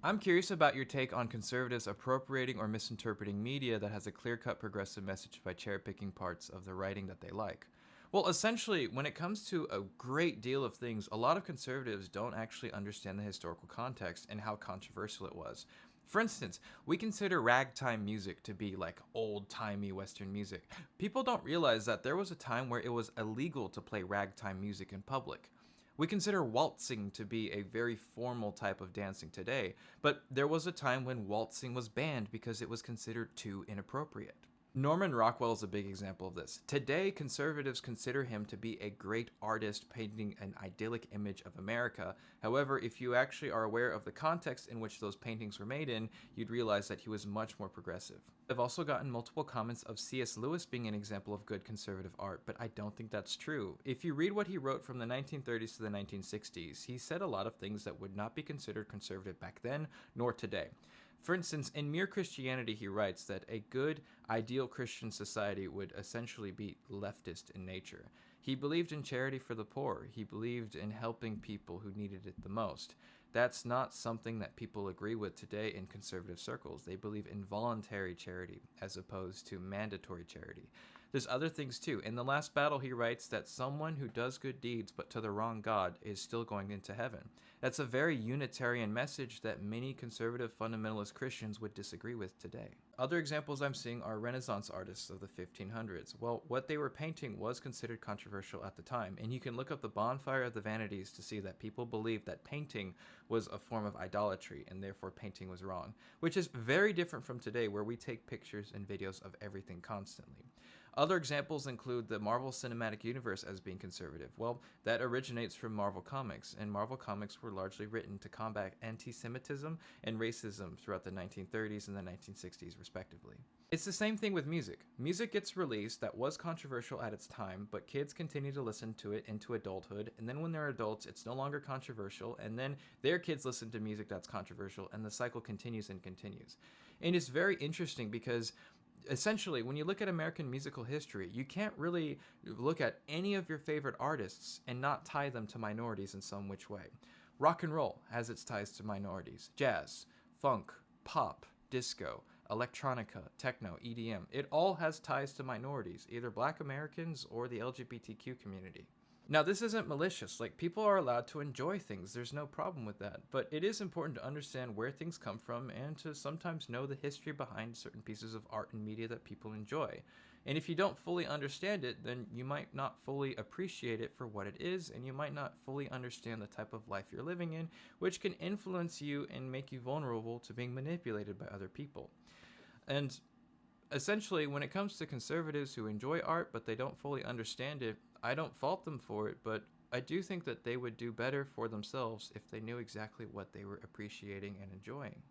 I'm curious about your take on conservatives appropriating or misinterpreting media that has a clear cut progressive message by cherry picking parts of the writing that they like. Well, essentially, when it comes to a great deal of things, a lot of conservatives don't actually understand the historical context and how controversial it was. For instance, we consider ragtime music to be like old timey Western music. People don't realize that there was a time where it was illegal to play ragtime music in public. We consider waltzing to be a very formal type of dancing today, but there was a time when waltzing was banned because it was considered too inappropriate. Norman Rockwell is a big example of this. Today, conservatives consider him to be a great artist painting an idyllic image of America. However, if you actually are aware of the context in which those paintings were made in, you'd realize that he was much more progressive. I've also gotten multiple comments of C.S. Lewis being an example of good conservative art, but I don't think that's true. If you read what he wrote from the 1930s to the 1960s, he said a lot of things that would not be considered conservative back then nor today. For instance, in Mere Christianity, he writes that a good, ideal Christian society would essentially be leftist in nature. He believed in charity for the poor. He believed in helping people who needed it the most. That's not something that people agree with today in conservative circles. They believe in voluntary charity as opposed to mandatory charity. There's other things too. In The Last Battle, he writes that someone who does good deeds but to the wrong God is still going into heaven. That's a very Unitarian message that many conservative fundamentalist Christians would disagree with today. Other examples I'm seeing are Renaissance artists of the 1500s. Well, what they were painting was considered controversial at the time, and you can look up the Bonfire of the Vanities to see that people believed that painting was a form of idolatry and therefore painting was wrong, which is very different from today where we take pictures and videos of everything constantly. Other examples include the Marvel Cinematic Universe as being conservative. Well, that originates from Marvel Comics, and Marvel Comics were largely written to combat anti-Semitism and racism throughout the 1930s and the 1960s, respectively. It's the same thing with music. Music gets released that was controversial at its time, but kids continue to listen to it into adulthood, and then when they're adults, it's no longer controversial, and then their kids listen to music that's controversial, and the cycle continues and continues. And it's very interesting because essentially, when you look at American musical history, you can't really look at any of your favorite artists and not tie them to minorities in some which way. Rock and roll has its ties to minorities. Jazz, funk, pop, disco, electronica, techno, EDM. It all has ties to minorities, either black Americans or the LGBTQ community. Now, this isn't malicious. Like, people are allowed to enjoy things. There's no problem with that. But it is important to understand where things come from and to sometimes know the history behind certain pieces of art and media that people enjoy. And if you don't fully understand it, then you might not fully appreciate it for what it is, and you might not fully understand the type of life you're living in, which can influence you and make you vulnerable to being manipulated by other people. And essentially, when it comes to conservatives who enjoy art but they don't fully understand it, I don't fault them for it, but I do think that they would do better for themselves if they knew exactly what they were appreciating and enjoying.